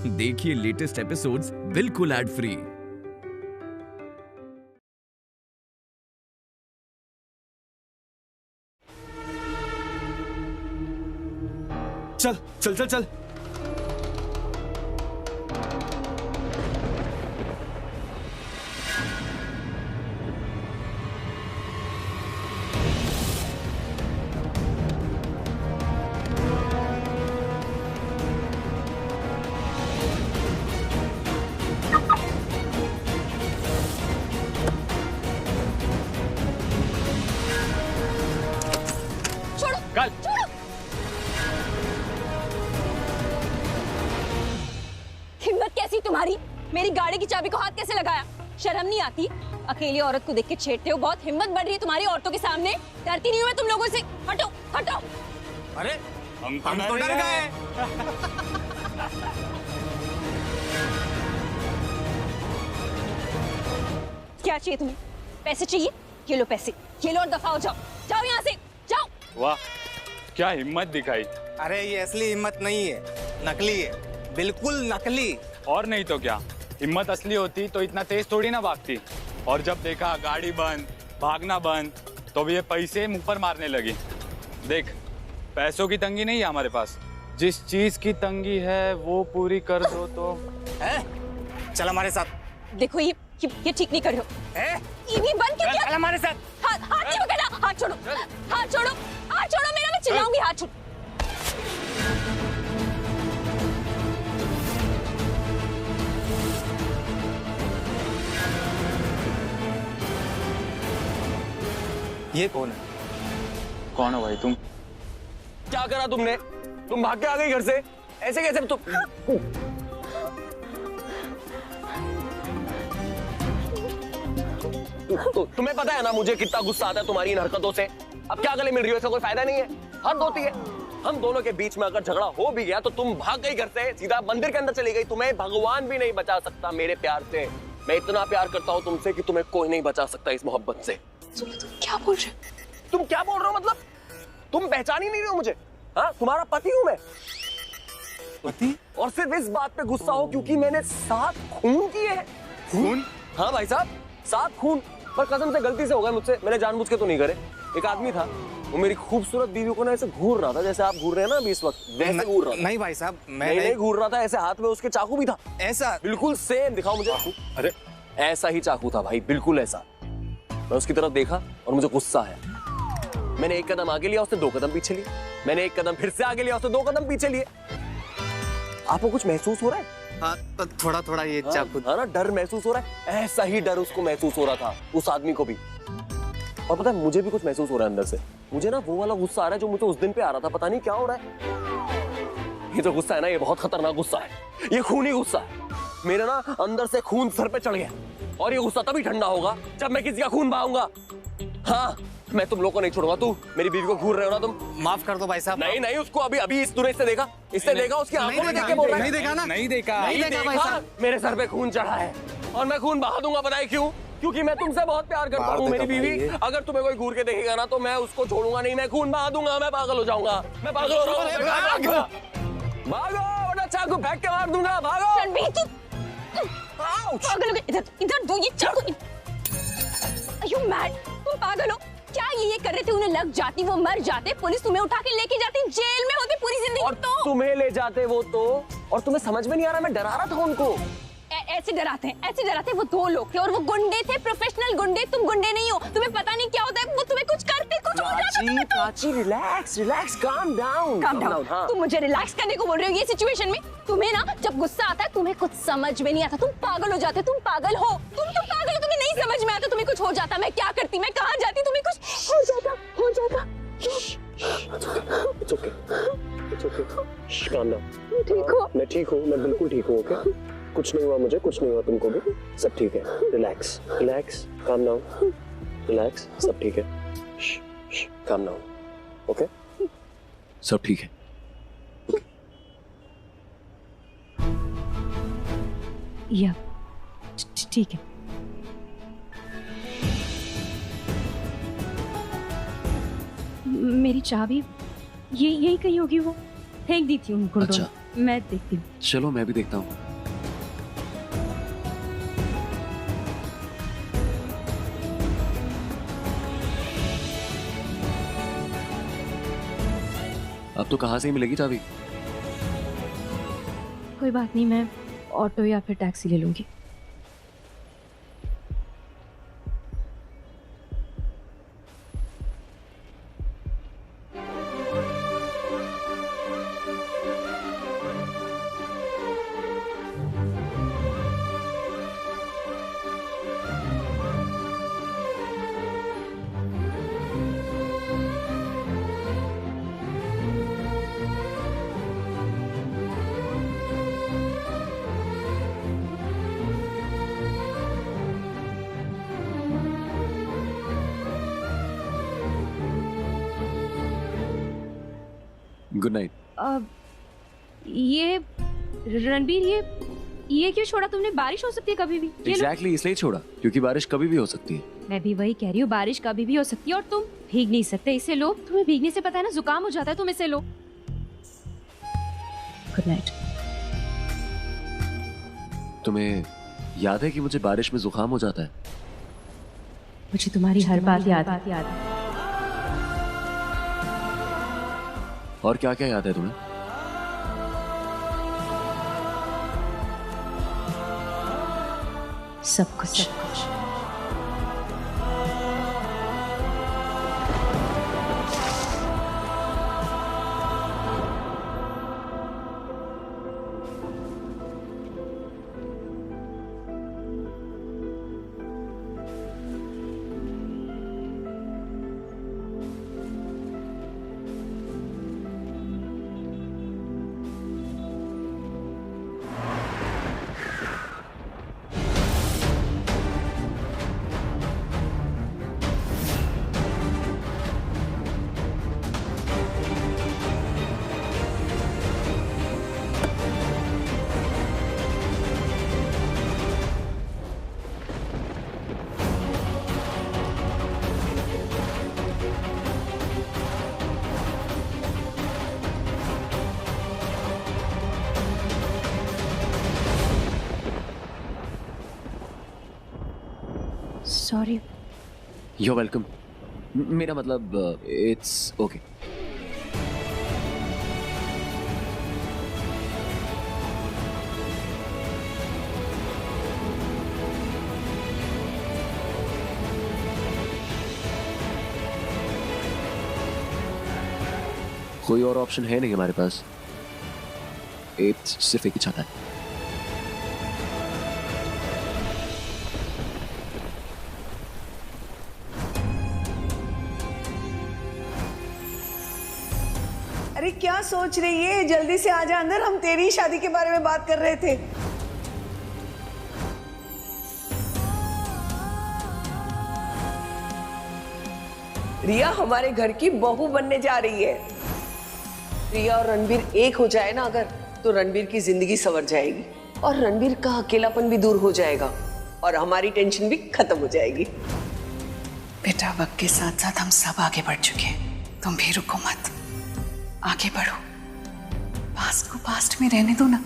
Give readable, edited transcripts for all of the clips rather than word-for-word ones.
देखिए latest episodes बिल्कुल ad free. चल चल चल चल। हिम्मत कैसी तुम्हारी? मेरी गाड़ी की चाबी को हाथ कैसे लगाया? शर्म नहीं आती? अकेली औरत को देख के छेड़ते हो। बहुत हिम्मत बढ़ रही है तुम्हारी औरतों के सामने। डरती नहीं हूँ मैं तुम लोगों से। हटो हटो। अरे हम तो डर गए। क्या चाहिए तुम्हें? पैसे चाहिए? ये लो पैसे, ये लो और दफा हो जाओ। जाओ यहाँ से, जाओ। वाह, क्या हिम्मत दिखाई। अरे ये असली हिम्मत नहीं है, नकली है, बिल्कुल नकली। और नहीं तो क्या, हिम्मत असली होती तो इतना तेज थोड़ी ना भागती। और जब देखा गाड़ी बंद, भागना बंद, तो भी ये पैसे मुंह पर मारने लगी। देख, पैसों की तंगी नहीं है हमारे पास, जिस चीज की तंगी है वो पूरी कर दो तो। चल हमारे साथ। देखो ये ठीक नहीं कर रहे हो। ये भी बंद क्यों किया? चल हमारे साथ। हाथ नहीं पकड़ना, हाथ छोड़ो, हाथ छोड़ो, हाथ छोड़ो मेरा, मैं चिल्लाऊंगी। हाथ छोड़ो। ये कौन है? कौन हो भाई तुम? क्या करा तुमने? तुम भाग के आ गई घर से, ऐसे कैसे? तुम्हें पता है ना मुझे कितना गुस्सा आता है तुम्हारी इन हरकतों से। अब क्या गले मिल रही हो, इसका कोई फायदा नहीं है। हद होती है। हम दोनों के बीच में अगर झगड़ा हो भी गया तो तुम भाग गई घर से, सीधा मंदिर के अंदर चली गई। तुम्हें भगवान भी नहीं बचा सकता मेरे प्यार से। मैं इतना प्यार करता हूँ तुमसे कि तुम्हें कोई नहीं बचा सकता इस मोहब्बत से। तुम क्या बोल रहे हो? तुम क्या बोल रहे हो? मतलब तुम पहचान ही नहीं रहे हो मुझे? हाँ, तुम्हारा पति हूं मैं। पति? और सिर्फ इस बात पे गुस्सा हो क्योंकि मैंने 7 खून किए हैं। खून? हाँ भाई साहब, 7 खून। पर कसम से गलती से हो गए मुझसे, मैंने जानबूझ के तो नहीं करे। एक आदमी था, वो मेरी खूबसूरत बीवी को ना ऐसे घूर रहा था, जैसे आप घूर रहे हैं ना अभी इस वक्त, वैसे घूर रहा था। नहीं भाई साहब, मैं नहीं घूर रहा था, ऐसे हाथ में उसके चाकू भी था। ऐसा? बिल्कुल सेम, दिखाओ मुझे। अरे ऐसा ही चाकू था भाई, बिल्कुल ऐसा। मैं उसकी तरफ देखा और मुझे गुस्सा है। मैंने 1 कदम आगे लिया, उसने 2 कदम पीछे लिए। मैंने 1 कदम फिर से आगे लिया, उसने 2 कदम पीछे लिए। आपको कुछ महसूस हो रहा है? हाँ, तो थोड़ा थोड़ा ये चाकू। हाँ ना, डर महसूस हो रहा है। ऐसा ही डर उसको महसूस हो रहा था, उस आदमी को भी। और पता है मुझे भी कुछ महसूस हो रहा है अंदर से। मुझे ना वो वाला गुस्सा आ रहा है जो मुझे उस दिन पे आ रहा था। पता नहीं क्या हो रहा है। ये जो गुस्सा है ना, ये बहुत खतरनाक गुस्सा है। ये खूनी गुस्सा है। मेरे ना अंदर से खून सर पे चढ़ गया। और ये गुस्सा तभी ठंडा होगा जब मैं किसी का खून बहाऊंगा। हाँ, मैं तुम लोग को नहीं छोड़ूंगा। तू मेरी बीवी को घूर रहे हो ना तुम? माफ कर दो भाई साहब। नहीं नहीं, उसको अभी इस तूने इससे देखा? इससे देखा? उसकी आंखों में देख के बोल रहा है? नहीं देखा ना? नहीं देखा। नहीं देखा भाई साहब। मेरे सर पे खून चढ़ा है और मैं खून बहा दूंगा। बताइए क्यों? क्योंकि मैं तुमसे बहुत प्यार करता हूँ मेरी बीवी। अगर तुम्हें कोई घूर के देखेगा ना तो मैं उसको छोड़ूंगा नहीं, मैं खून बहा दूंगा। मैं पागल हो जाऊंगा, मैं पागल हो रहा हूँ। भागो वरना चाकू फेंक के मार दूंगा। भागो। रणबीर पागल हो गए। इधर दो ये चाकू। Are you mad? तुम पागल हो क्या? ये कर रहे थे, उन्हें लग जाती, वो मर जाते, पुलिस तुम्हें उठा के लेके जाती, जेल में होती पूरी जिंदगी। और तो तुम्हें ले जाते वो तो, और तुम्हें समझ में नहीं आ रहा मैं डरा रहा था उनको। ऐसे डराते हैं, ऐसे डराते हैं। वो 2 लोग थे और वो गुंडे थे, प्रोफेशनल गुंडे। तुम गुंडे नहीं हो, तुम्हें पता नहीं क्या होता है। वो तुम्हें कुछ करते, कुछ हो जाता है। Prachi relax, calm down. हाँ। तुम मुझे रिलैक्स करने को बोल रहे हो ये सिचुएशन में? तुम्हें ना जब गुस्सा आता है तुम्हें कुछ समझ में नहीं आता, तुम पागल हो जाते। तुम पागल हो, तुम पागल हो, तुम्हें नहीं समझ में आता, तुम्हें कुछ हो जाता। मैं क्या करती, मैं कहाँ जाती, तुम्हें कुछ हो जाता। It's okay. Calm down. ठीक हो? मैं ठीक हूँ, मैं बिल्कुल ठीक हूँ। ओके, कुछ नहीं हुआ मुझे, कुछ नहीं हुआ तुमको भी, सब ठीक है। रिलैक्स, काम डाउन, रिलैक्स, सब ठीक है। काम डाउन, ओके, सब ठीक है। या ठीक है। मेरी चाबी यही कहीं होगी, वो फेंक दी थी उन गुंडों ने। अच्छा। मैं देखती हूँ। चलो मैं भी देखता हूँ। अब तो कहाँ से ही मिलेगी चाबी? कोई बात नहीं, मैं ऑटो या फिर टैक्सी ले लूंगी। Good night. ये रणबीर, ये क्यों छोड़ा तुमने? बारिश हो सकती है कभी भी। ये लो। एग्जैक्टली इसलिए छोड़ा क्योंकि बारिश कभी भी हो सकती है। मैं भी वही कह रही हूँ, बारिश कभी भी हो सकती है और तुम भीग नहीं सकते, इसे लो। तुम्हें भीगने से पता है ना जुकाम हो जाता है, तुम इसे लो। Good night. तुम्हें याद है कि मुझे बारिश में जुकाम हो जाता है? मुझे तुम्हारी हर बात याद है। और क्या क्या याद है तुम्हें? सब कुछ। सॉरी। You're welcome. मेरा मतलब इट्स ओके। कोई और ऑप्शन है नहीं हमारे पास। इट्स सिर्फ एक ही चाहता है। अरे क्या सोच रही है? जल्दी से आजा अंदर, हम तेरी ही शादी के बारे में बात कर रहे थे। रिया हमारे घर की बहू बनने जा रही है। रिया और रणबीर एक हो जाए ना अगर, तो रणबीर की जिंदगी संवर जाएगी और रणबीर का अकेलापन भी दूर हो जाएगा और हमारी टेंशन भी खत्म हो जाएगी। बेटा वक्त के साथ साथ हम सब आगे बढ़ चुके हैं, तुम भी रुको मत, आगे बढ़ो। पास्ट को पास्ट में रहने दो ना।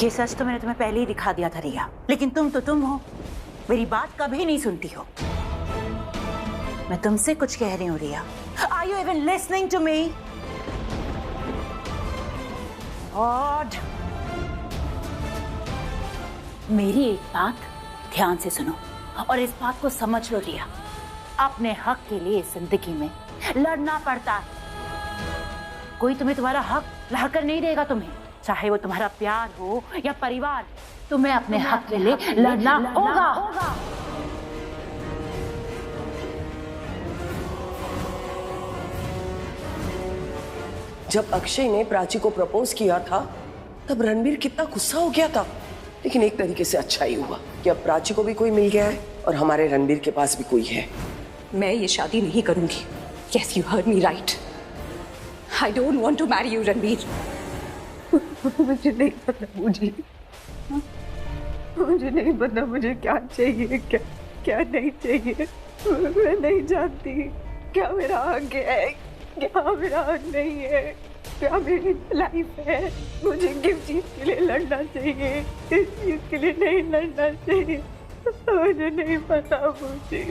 ये सच तो मैंने तुम्हें पहले ही दिखा दिया था रिया, लेकिन तुम तो तुम हो, मेरी बात कभी नहीं सुनती हो। मैं तुमसे कुछ कह रही हूँ रिया। Are you even listening to me? और मेरी एक बात ध्यान से सुनो और इस बात को समझ लो रिया, अपने हक के लिए जिंदगी में लड़ना पड़ता है। कोई तुम्हारा हक लाकर नहीं देगा तुम्हें, चाहे वो तुम्हारा प्यार हो या परिवार, तुम्हें अपने हक के लिए लड़ना होगा। जब अक्षय ने प्राची को प्रपोज किया था तब रणबीर कितना गुस्सा हो गया था, लेकिन एक तरीके से अच्छा ही हुआ कि अब प्राची को भी कोई मिल गया है और हमारे रणबीर के पास भी कोई है। मैं ये शादी नहीं करूंगी। Yes, you heard me right. I don't want to marry you, Ranbir. मुझे नहीं पता, मुझे नहीं पता मुझे क्या चाहिए, क्या नहीं चाहिए। मैं नहीं जानती क्या मेरा हक है, क्या मेरा हक नहीं है, क्या मेरी लाइफ है। मुझे किस चीज के लिए लड़ना चाहिए, किस चीज के लिए नहीं लड़ना चाहिए, मुझे नहीं पता। मुझे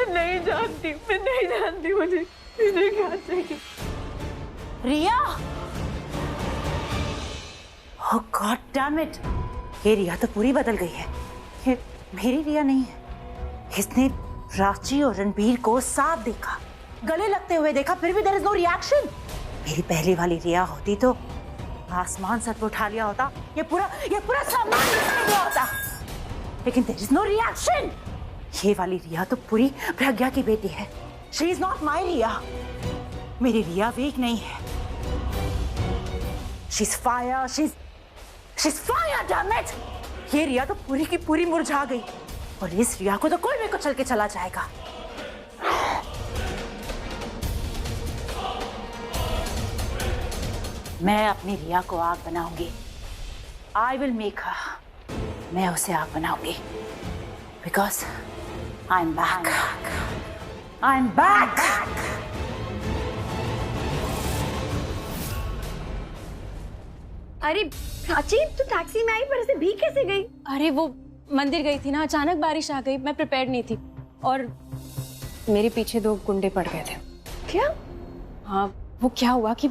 नहीं जानती, मैं नहीं जानती मुझे क्या चाहिए। रिया, oh God damn it! ये रिया तो पूरी बदल गई है। ये मेरी रिया नहीं है। इसने प्राची और रणबीर को साथ देखा, गले लगते हुए देखा, फिर भी there is no reaction। मेरी पहली वाली रिया होती तो आसमान सर पर उठा लिया होता, ये पूरा सामान निकल गया होता, लेकिन there is no reaction। ये वाली रिया तो पूरी प्रज्ञा की बेटी है। She is not my रिया। मेरी रिया वीक नहीं है। She's fire, she's fire, damn it! ये रिया तो पूरी की पूरी मुरझा गई और इस रिया को तो कोई भी कुचल के चला जाएगा। मैं अपनी रिया को आग बनाऊंगी। I will make her। मैं उसे आग बनाऊंगी। Because I'm back। I'm back। अरे प्राची, तू टैक्सी में आई पर ऐसे भीग कैसे गई? अरे वो मंदिर गई थी ना, अचानक बारिश आ गई, मैं प्रिपेयर्ड नहीं थी और मेरे पीछे 2 गुंडे पड़ गए थे। क्या? हाँ, वो क्या हुआ कि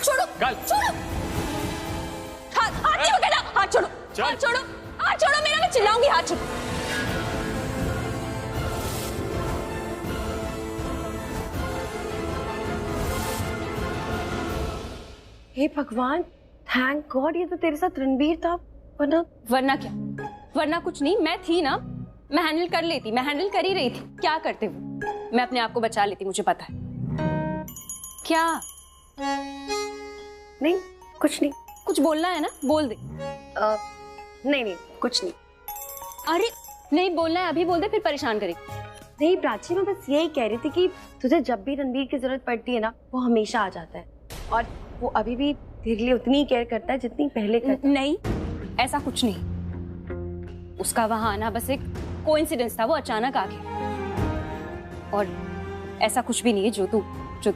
छोड़ो, छोड़ो, हाथ नहीं पकड़ना, हाथ छोड़ो, हाथ छोड़ो, हाथ छोड़ो मेरा, मैं चिल्लाऊंगी, हाथ छोड़ो। हे भगवान, थैंक गॉड ये तो तेरे साथ रणबीर था, वरना क्या? वरना कुछ नहीं, मैं थी ना, मैं हैंडल कर लेती, मैं हैंडल कर ही रही थी। क्या करते वो? मैं अपने आप को बचा लेती, मुझे पता है। क्या? नहीं, कुछ नहीं। कुछ बोलना है ना, बोल दे। नहीं, कुछ नहीं। अरे नहीं बोलना है, अभी बोल दे, फिर परेशान करेगी। नहीं प्राची, मैं बस यही कह रही थी कि तुझे जब भी रणबीर की जरूरत पड़ती है ना, वो हमेशा आ जाता है और वो अभी भी तेरे लिए उतनी ही केयर करता है जितनी पहले करता। नहीं, ऐसा कुछ नहीं। उसका वहां आना बस एक कोइंसिडेंस था, वो अचानक आ गया और ऐसा कुछ भी नहीं है जो तू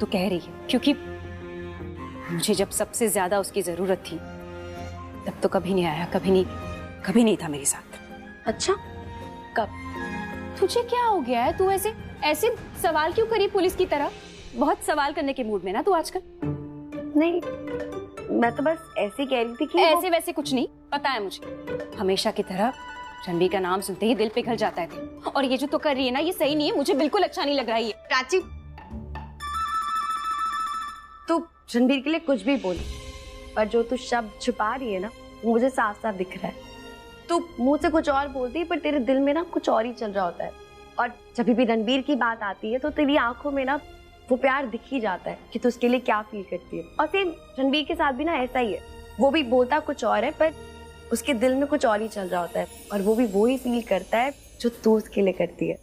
कह रही है, क्योंकि मुझे जब सबसे ज्यादा उसकी जरूरत थी तब तो कभी नहीं आया, कभी नहीं था मेरे साथ। अच्छा, कब? तुझे क्या हो गया है? तू ऐसे सवाल क्यों करी पुलिस की तरह? बहुत सवाल करने के मूड में ना तू आजकल। नहीं, मैं तो बस ऐसे कह रही थी कि ऐसे वैसे कुछ नहीं, पता है मुझे। हमेशा की तरह रणबीर का नाम सुनते ही दिल पिघल जाता है और ये जो तू कर रही है ना, ये सही नहीं है, मुझे बिल्कुल अच्छा नहीं लग रहा है। प्राची, तू रणबीर के लिए कुछ भी बोली, पर जो तू शब्द छुपा रही है ना, वो मुझे साफ साफ दिख रहा है। तू मुंह से कुछ और बोलती है पर तेरे दिल में ना कुछ और ही चल रहा होता है। और जब भी रणबीर की बात आती है तो तेरी आंखों में ना वो प्यार दिख ही जाता है कि तू उसके लिए क्या फील करती है। और सेम रणबीर के साथ भी ना ऐसा ही है, वो भी बोलता कुछ और है पर उसके दिल में कुछ और ही चल रहा होता है और वो भी वो ही फील करता है जो तू उसके लिए करती है।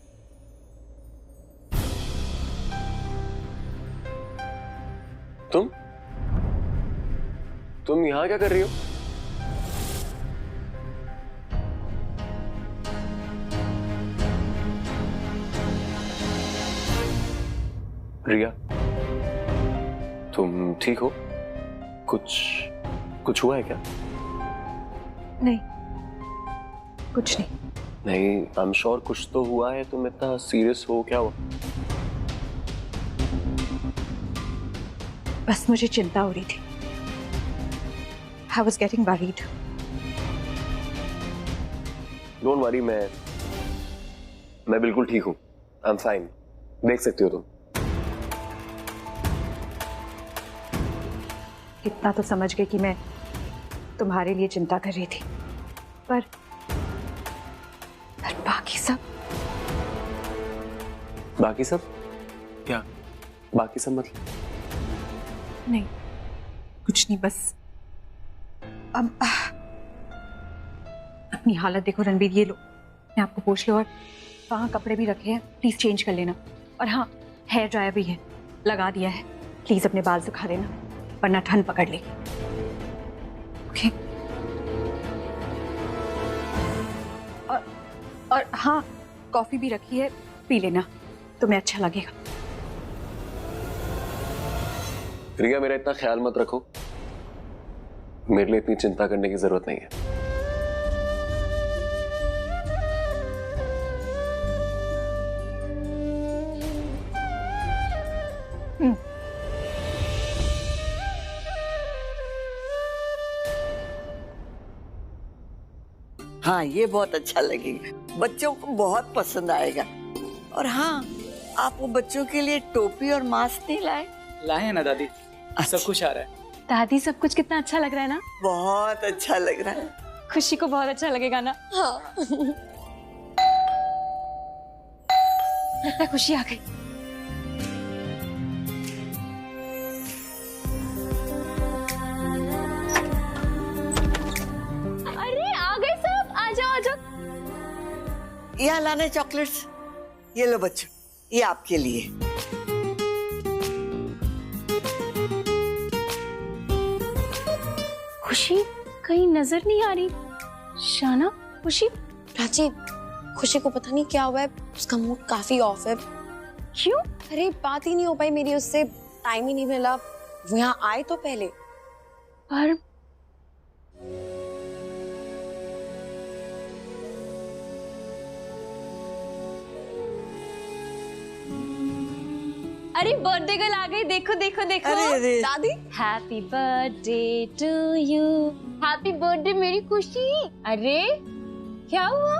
तुम यहाँ क्या कर रही हो? रिया, तुम ठीक हो? कुछ हुआ है क्या? नहीं, कुछ नहीं। नहीं, आई एम श्योर कुछ तो हुआ है। तुम इतना सीरियस हो, क्या हुआ? बस मुझे चिंता हो रही थी। I was getting worried. Don't worry, मैं बिल्कुल ठीक हूँ। I am fine. देख सकती हो तुम। इतना तो समझ गई कि मैं तुम्हारे लिए चिंता कर रही थी, पर बाकी सब क्या? बाकी सब मतलब? नहीं, कुछ नहीं, बस अब अपनी हालत देखो रणबीर। ये लो, मैं आपको पोंछ लो, और वहाँ कपड़े भी रखे हैं, प्लीज चेंज कर लेना। और हाँ, हेयर ड्रायर भी है, लगा दिया है। प्लीज अपने बाल सुखा देना, वरना ठंड पकड़ लेगी। ओके? और हाँ, कॉफी भी रखी है, पी लेना, तुम्हें अच्छा लगेगा। रिया, मेरा इतना ख्याल मत रखो। मेरे लिए इतनी चिंता करने की जरूरत नहीं है। हाँ, ये बहुत अच्छा लगेगा, बच्चों को बहुत पसंद आएगा। और हाँ, आप वो बच्चों के लिए टोपी और मास्क नहीं लाए? लाए हैं ना दादी, सब कुछ आ रहा है। दादी, सब कुछ कितना अच्छा लग रहा है ना? बहुत अच्छा लग रहा है। खुशी को बहुत अच्छा लगेगा ना? हाँ। लगता है खुशी आ गई। अरे आ गए सब, आ जाओ आ जाओ। यहाँ लाने चॉकलेट्स। ये लो बच्चों, ये आपके लिए। खुशी कहीं नजर नहीं आ रही। शाना, खुशी? प्राची, खुशी को पता नहीं क्या हुआ है, उसका मूड काफी ऑफ है। क्यों? अरे बात ही नहीं हो पाई मेरी उससे, टाइम ही नहीं मिला। वो यहाँ आए तो पहले। पर अरे बर्थडे गर्ल आ गई, देखो देखो देखो। अरे दादी, happy birthday to you. Happy birthday मेरी खुशी। अरे क्या हुआ?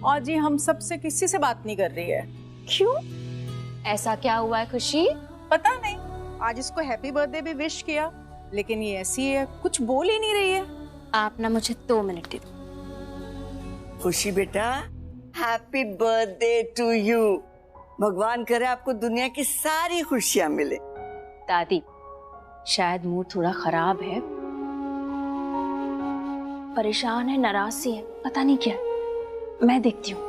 और जी हम सबसे किसी से बात नहीं कर रही है। क्यों? ऐसा क्या हुआ है खुशी? पता नहीं, आज इसको हैप्पी बर्थडे भी विश किया, लेकिन ये ऐसी है, कुछ बोल ही नहीं रही है। आप ना मुझे 2 मिनट दे दो। खुशी बेटा, हैप्पी बर्थडे टू यू। भगवान करे आपको दुनिया की सारी खुशियां मिले। दादी, शायद मूड थोड़ा खराब है, परेशान है, नाराज सी है, पता नहीं क्या। मैं देखती हूँ।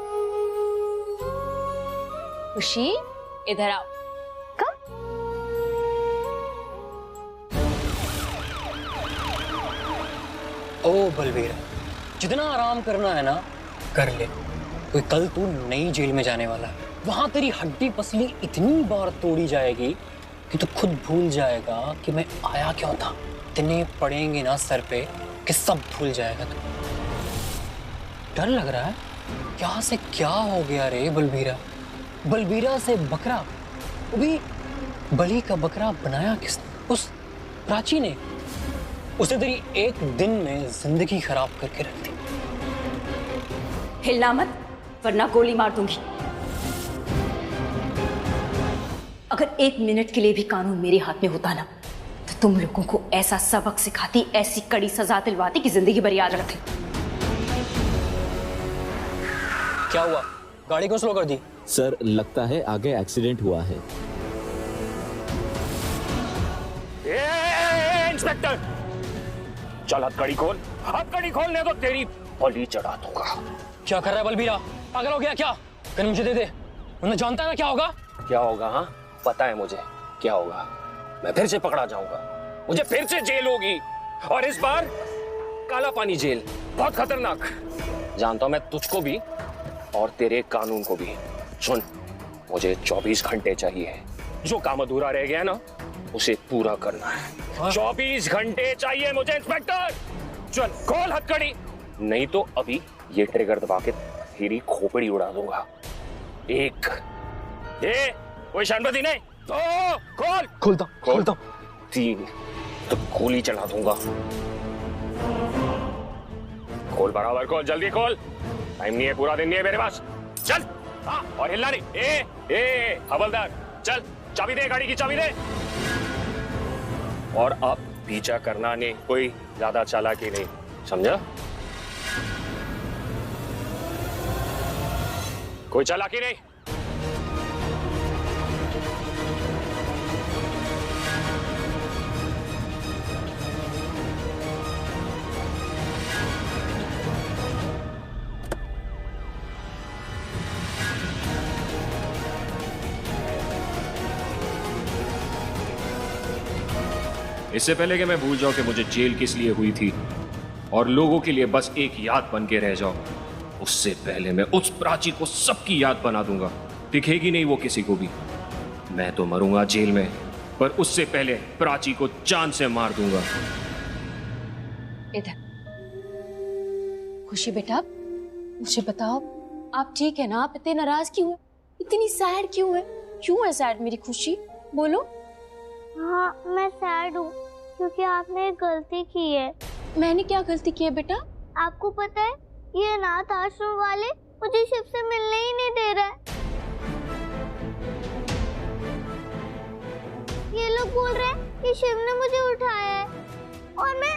खुशी, इधर आओ। कम। ओ बलवीर, जितना आराम करना है ना कर ले। कोई कल तू नई जेल में जाने वाला है, वहां तेरी हड्डी पसली इतनी बार तोड़ी जाएगी कि तू खुद भूल जाएगा कि मैं आया क्यों था। इतने पड़ेंगे ना सर पे कि सब भूल जाएगा तू। डर लग रहा है? क्या से क्या हो गया रे बलबीरा? बलबीरा से बकरा, वो भी बलि का बकरा बनाया किसने? उस प्राची ने। उसे तेरी एक दिन में जिंदगी खराब करके रख दी। हिलना मत, वरना गोली मार दूंगी। अगर 1 मिनट के लिए भी कानून मेरे हाथ में होता ना, तो तुम लोगों को ऐसा सबक सिखाती, ऐसी कड़ी सजा दिलवाती कि जिंदगी भर याद रखती। क्या हुआ? गाड़ी को स्लो कर दी? सर, लगता है आगे एक्सीडेंट हुआ है। इंस्पेक्टर, चल हथकड़ी खोल। हथकड़ी खोलने तो तेरी बलि चढ़ा दूंगा। क्या कर रहा है बलबीरा? पागल हो गया क्या? गन मुझे दे दे, मैं जानता है ना क्या होगा। क्या होगा? हाँ, पता है मुझे क्या होगा। मैं फिर से पकड़ा जाऊंगा, मुझे फिर से जेल होगी, और इस बार काला पानी जेल, बहुत खतरनाक। जानता हूं मैं तुझको भी और तेरे कानून को भी। सुन, मुझे 24 घंटे चाहिए। जो काम अधूरा रह गया ना उसे पूरा करना है। 24 घंटे चाहिए मुझे इंस्पेक्टर। चल खोल हथकड़ी, नहीं तो अभी ये ट्रिगर दबा के तेरी खोपड़ी उड़ा दूंगा। एक, ये कोई शानबदी नहीं। दो, खोलता। 3 तो गोली चला दूंगा। खोल बराबर खोल, जल्दी खोल, टाइम नहीं है, पूरा दिन नहीं है मेरे पास। चल। हाँ, और हिलना नहीं। ए हवलदार, चल चाबी दे, गाड़ी की चाबी दे। और अब पीछा करना नहीं, कोई ज्यादा चालाकी नहीं, समझा? कोई चालाकी नहीं। इससे पहले कि मैं भूल जाऊं कि मुझे जेल किस लिए हुई थी और लोगों के लिए बस एक याद बन के रह जाऊं, उससे पहले मैं उस प्राची को सबकी याद बना दूंगा। दिखेगी नहीं वो किसी को भी। मैं तो मरूंगा जेल में, पर उससे पहले प्राची को जान से मार दूंगा। इधर खुशी बेटा, मुझे बताओ आप ठीक है ना? आप इतने नाराज क्यों हैं? इतनी सैड क्यों है? क्यों है सैड मेरी खुशी? बोलो। हाँ मैं सैड हूँ क्योंकि आपने एक गलती की है। मैंने क्या गलती की है बेटा? आपको पता है ये अनाथ आश्रम वाले मुझे शिव से मिलने ही नहीं दे रहे। ये लोग बोल रहे हैं कि शिव ने मुझे उठाया है और मैं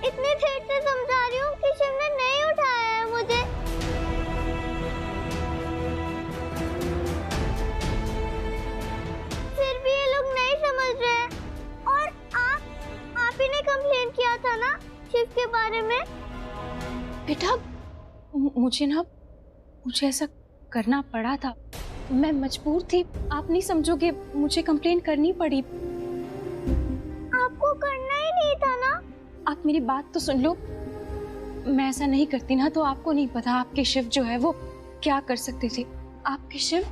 इतनी देर से समझा रही हूँ कि शिव ने नहीं उठाया है मुझे। फिर भी ये लोग नहीं समझ रहे हैं। और आप ही ने कंप्लेन किया था ना शिव के बारे में। बेटा मुझे ऐसा करना पड़ा था, मैं मजबूर थी। आप नहीं समझोगे, मुझे कंप्लेन करनी पड़ी। आपको करना ही नहीं था ना। आप मेरी बात तो सुन लो। मैं ऐसा नहीं करती ना तो आपको नहीं पता आपके शिव जो है वो क्या कर सकते थे। आपके शिव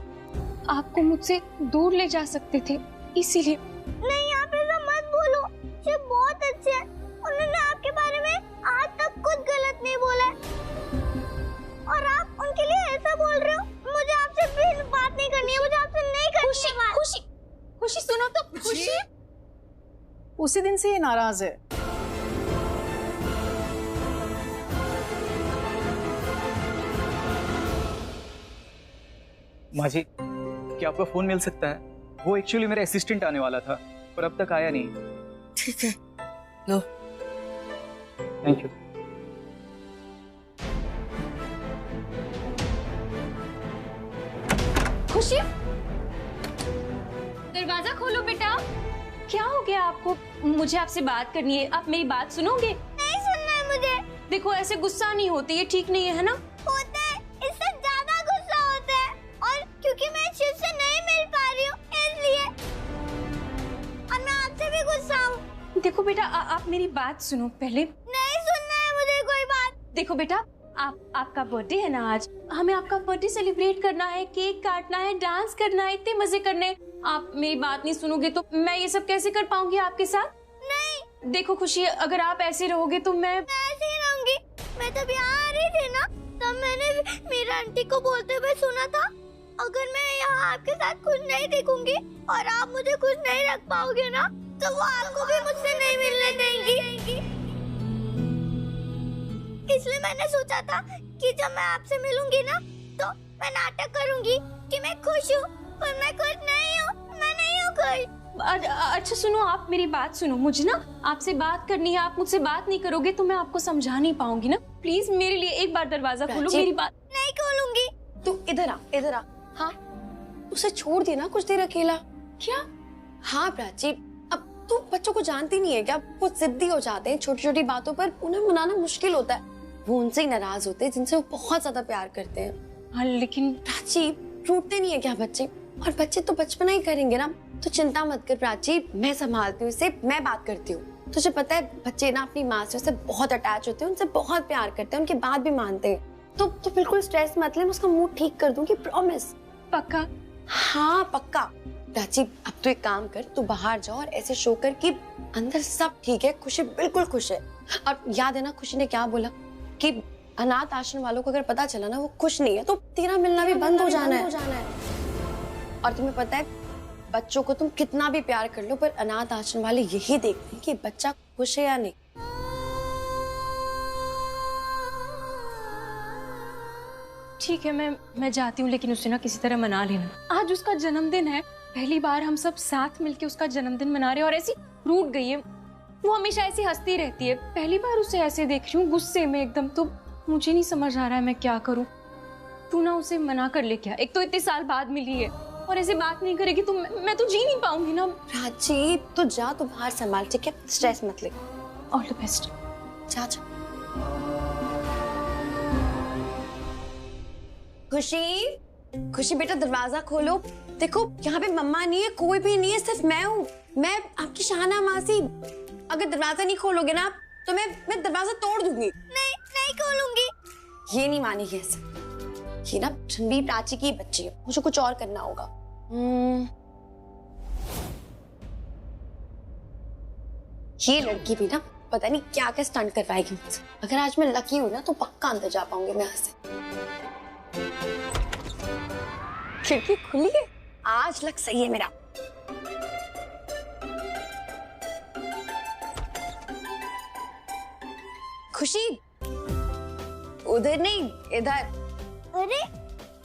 आपको मुझसे दूर ले जा सकते थे, इसीलिए। नहीं आप ऐसा मत बोलो, शिव बहुत अच्छे हैं। उन्होंने आपके बारे में आज तक कुछ गलत नहीं बोला है और आप उनके लिए ऐसा बोल रहे हो। मुझे आपसे भी बात नहीं करनी है, मुझे आपसे नहीं करनी है बात। खुशी सुनो तो। खुशी उसी दिन से ये नाराज है। माँ जी, क्या आपका फोन मिल सकता है? वो एक्चुअली मेरा असिस्टेंट आने वाला था पर अब तक आया नहीं। ठीक है, लो। Thank you. खुशी दरवाजा खोलो बेटा। क्या हो गया आपको? मुझे आपसे बात करनी है, आप मेरी बात सुनोगे? नहीं सुनना है मुझे। देखो ऐसे गुस्सा नहीं होते, ये ठीक नहीं है ना? होते हैं, इससे ज्यादा गुस्सा होता है। और क्योंकि मैं शिव से नहीं मिल पा रही हूँ इसलिए, और मैं आपसे भी गुस्सा हूँ। देखो बेटा आप मेरी बात सुनो पहले। नहीं सुनना है मुझे कोई बात। देखो बेटा आपका बर्थडे है ना आज, हमें आपका बर्थडे सेलिब्रेट करना है, केक काटना है, डांस करना है, इतने मजे करने हैं। आप मेरी बात नहीं सुनोगे तो मैं ये सब कैसे कर पाऊंगी आपके साथ? नहीं। देखो खुशी, अगर आप ऐसे रहोगे तो मैं ऐसे ही रहूंगी। मैं तब यहाँ आ रही थी ना, तब मैंने मेरा आंटी को बोलते हुए सुना था, अगर मैं यहाँ आपके साथ खुश नहीं दिखूंगी और आप मुझे खुश नहीं रख पाओगे ना तो वो आपको भी मुझसे नहीं मिलने देंगी। इसलिए मैंने सोचा था कि जब मैं आपसे मिलूंगी ना तो मैं नाटक करूंगी कि मैं खुश हूँ, पर मैं खुश नहीं हूँ। मैं नहीं हूँ खुश। अच्छा सुनो, आप मेरी बात सुनो। मुझे ना आपसे बात करनी है, आप मुझसे बात नहीं करोगे तो मैं आपको समझा नहीं पाऊंगी ना। प्लीज मेरे लिए एक बार दरवाजा खोलो। मेरी बात नहीं खोलूंगी। तू इधर आ। हाँ उसे छोड़ दे ना कुछ देर अकेला। क्या? हाँ प्राची, अब तू बच्चों को जानती नहीं है क्या? वो जिद्दी हो जाते हैं छोटी छोटी बातों पर, उन्हें मनाना मुश्किल होता है। वो उनसे ही नाराज होते हैं जिनसे वो बहुत ज्यादा प्यार करते हैं। हाँ लेकिन प्राची, रूठते नहीं है क्या बच्चे? और बच्चे तो बचपना ही करेंगे ना। तो चिंता मत कर प्राची, मैं संभालती हूँ इसे, मैं बात करती हूँ। तुझे पता है बच्चे ना अपनी माँ से उससे बहुत अटैच होते हैं, उनसे बहुत प्यार करते हैं, उनकी बात भी मानते हैं। तो बिल्कुल स्ट्रेस मत ले, मैं उसका मूड ठीक कर दूंगी, प्रॉमिस। पक्का? हाँ पक्का। प्राची अब तू एक काम कर, तू बाहर जाओ और ऐसे शो कर कि अंदर सब ठीक है, खुशी बिल्कुल खुश है। और याद है ना खुशी ने क्या बोला कि अनाथ आश्रम वालों को अगर पता चला ना वो खुश नहीं है तो तेरा मिलना भी बंद हो जाना है। और तुम्हें पता है बच्चों को तुम कितना भी प्यार कर लो पर अनाथ आश्रम वाले यही देखते हैं कि बच्चा खुश है या नहीं। ठीक है मैं जाती हूँ, लेकिन उसे ना किसी तरह मना लेना। आज उसका जन्मदिन है, पहली बार हम सब साथ मिलके उसका जन्मदिन मना रहे हैं और ऐसी रूठ गई है। वो हमेशा ऐसी हंसती रहती है, पहली बार उसे ऐसे देख रही हूँ गुस्से में एकदम। तो मुझे नहीं समझ आ रहा है मैं क्या करूँ। तू ना उसे मना कर ले क्या, एक तो इतने साल बाद मिली है और ऐसे बात नहीं करेगी तो मैं तो जी नहीं पाऊंगी ना। प्राची तू जा, तू बाहर संभाल, ठीक है? स्ट्रेस मत ले। All the best. जा जा। खुशी खुशी बेटा दरवाजा खोलो। देखो यहाँ पे मम्मा नहीं है, कोई भी नहीं है, सिर्फ मैं हूँ। मैं आपकी शाहना मासी। अगर दरवाजा नहीं खोलोगे ना तो मैं दरवाजा तोड़ दूंगी। नहीं खोलूंगी। ये नहीं मानेगी ऐसे। ये ना रणबीर प्राची की बच्ची है, मुझे कुछ और करना होगा। ये लड़की भी ना पता नहीं क्या क्या स्टंट करवाएगी मुझसे। अगर आज मैं लकी हूँ ना तो पक्का अंदर जा पाऊंगी मैं यहाँ से। खिड़की खुली है, आज लग सही है मेरा। खुशी उधर नहीं इधर। अरे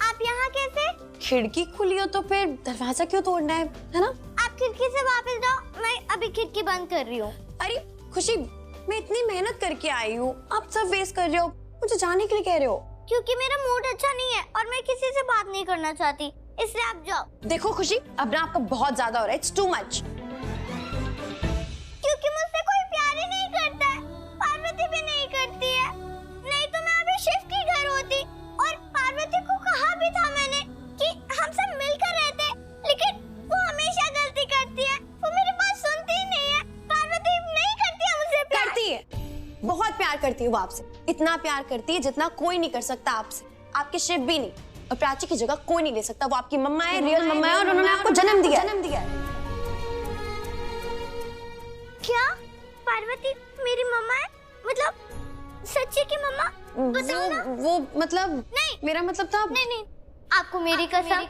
आप यहाँ कैसे? खिड़की खुली हो तो फिर दरवाजा क्यों तोड़ना है ना? आप खिड़की से वापस जाओ, मैं अभी खिड़की बंद कर रही हूँ। अरे खुशी मैं इतनी मेहनत करके आई हूँ, आप सब वेस्ट कर रहे हो, मुझे जाने के लिए कह रहे हो। क्योंकि मेरा मूड अच्छा नहीं है और मैं किसी से बात नहीं करना चाहती, इसलिए आप जाओ। देखो खुशी अब ना आपका बहुत ज्यादा हो रहा है, इट्स टू मच। क्योंकि मुझसे कोई प्यार ही नहीं करता है, पार्वती भी नहीं करती है। नहीं तो मैं अभी शिव के घर होती और पार्वती को कहा भी था मैंने कि हम सब मिलकर रहते, लेकिन वो हमेशा गलती करती है, वो मेरी बात सुनती ही नहीं है। पार्वती नहीं करती है मुझसे प्यार। करती है, बहुत प्यार करती है वो आपसे, इतना प्यार करती है जितना कोई नहीं कर सकता आपसे। आपके शिव भी नहीं, और प्राची की जगह कोई नहीं ले सकता। वो आपकी मम्मा है, रियल मम्मा है और उन्होंने आपको जन्म दिया। क्या पार्वती मेरी मम्मा है? मतलब सच्ची की मम्मा? बताओ ना। वो मतलब नहीं, मेरा मतलब था नहीं आपको मेरी कसम।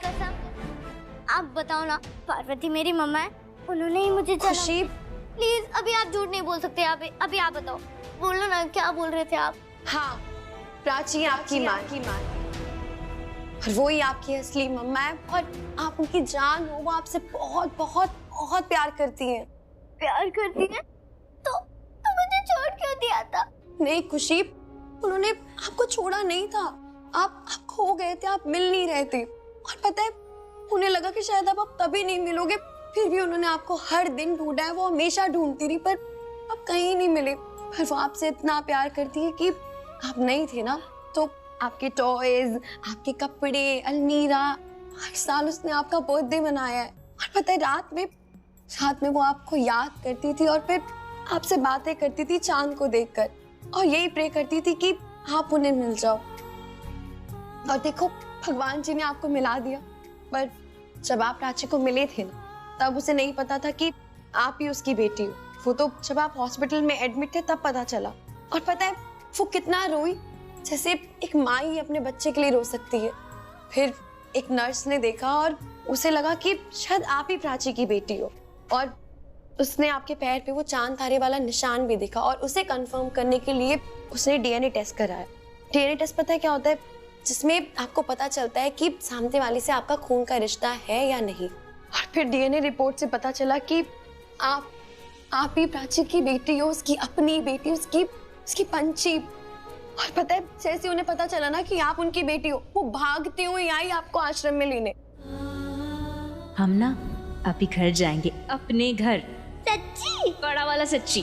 आप बताओ ना, पार्वती मेरी मम्मा है, उन्होंने ही मुझे खुशी प्लीज अभी आप झूठ नहीं बोल सकते। अभी आप बताओ, बोलो ना क्या बोल रहे थे आप? हाँ प्राची आपकी माँ और वो ही आपकी असली मम्मा है और आप उनकी जान हो। वो आपसे बहुत बहुत बहुत प्यार करती हैं। प्यार करती हैं? तो मुझे छोड़ क्यों दिया था? नहीं खुशी, उन्होंने आपको छोड़ा नहीं था। आप खो गए थे, आप मिल नहीं रहे थे और पता है उन्हें लगा कि शायद आप कभी नहीं मिलोगे, फिर भी उन्होंने आपको हर दिन ढूंढा है। वो हमेशा ढूंढती रही पर आप कहीं नहीं मिले। पर वो आपसे इतना प्यार करती है कि आप नहीं थे ना तो आपके टॉयज, आपके कपड़े, अलमीरा, हर साल उसने आपका बर्थडे मनाया है। और पता है रात में वो आपको याद करती थी और फिर आपसे बातें करती थी चांद को देखकर और यही प्रे करती थी कि आप उन्हें मिल जाओ। और देखो भगवान जी ने आपको मिला दिया। पर जब आप प्राची को मिले थे ना तब उसे नहीं पता था कि आप ही उसकी बेटी हो। वो तो जब आप हॉस्पिटल में एडमिट थे तब पता चला। और पता है वो कितना रोई, जैसे एक माँ ही अपने बच्चे के लिए रो सकती है। फिर एक नर्स ने देखा और उसे लगा कि शायद आप ही प्राची की बेटी हो और उसने आपके पैर पे वो चांद तारे वाला निशान भी देखा और उसे कंफर्म करने के लिए उसने डीएनए टेस्ट कराया। डीएनए टेस्ट पता है क्या होता है? जिसमें आपको पता चलता है कि सामने वाले से आपका खून का रिश्ता है या नहीं। और फिर डीएनए रिपोर्ट से पता चला कि आप ही प्राची की बेटी हो, उसकी अपनी बेटी, उसकी पंची। और पता है जैसे उन्हें पता चला ना कि आप उनकी बेटी हो, वो भागते हुए आई आपको आश्रम में लेने। हम ना अभी घर जाएंगे, अपने घर। सच्ची? बड़ा वाला सच्ची।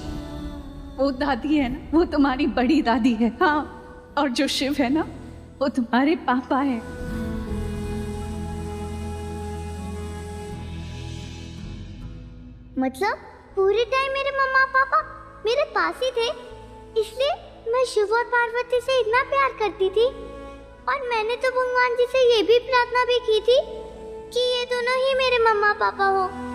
वो दादी है ना, वो तुम्हारी बड़ी दादी है। हाँ, और जो शिव है ना वो तुम्हारे पापा है। मतलब पूरे टाइम मेरे मम्मा पापा मेरे पास ही थे, इसलिए मैं शिव और पार्वती से इतना प्यार करती थी। और मैंने तो भगवान जी से ये भी प्रार्थना भी की थी कि ये दोनों ही मेरे मम्मा पापा हो।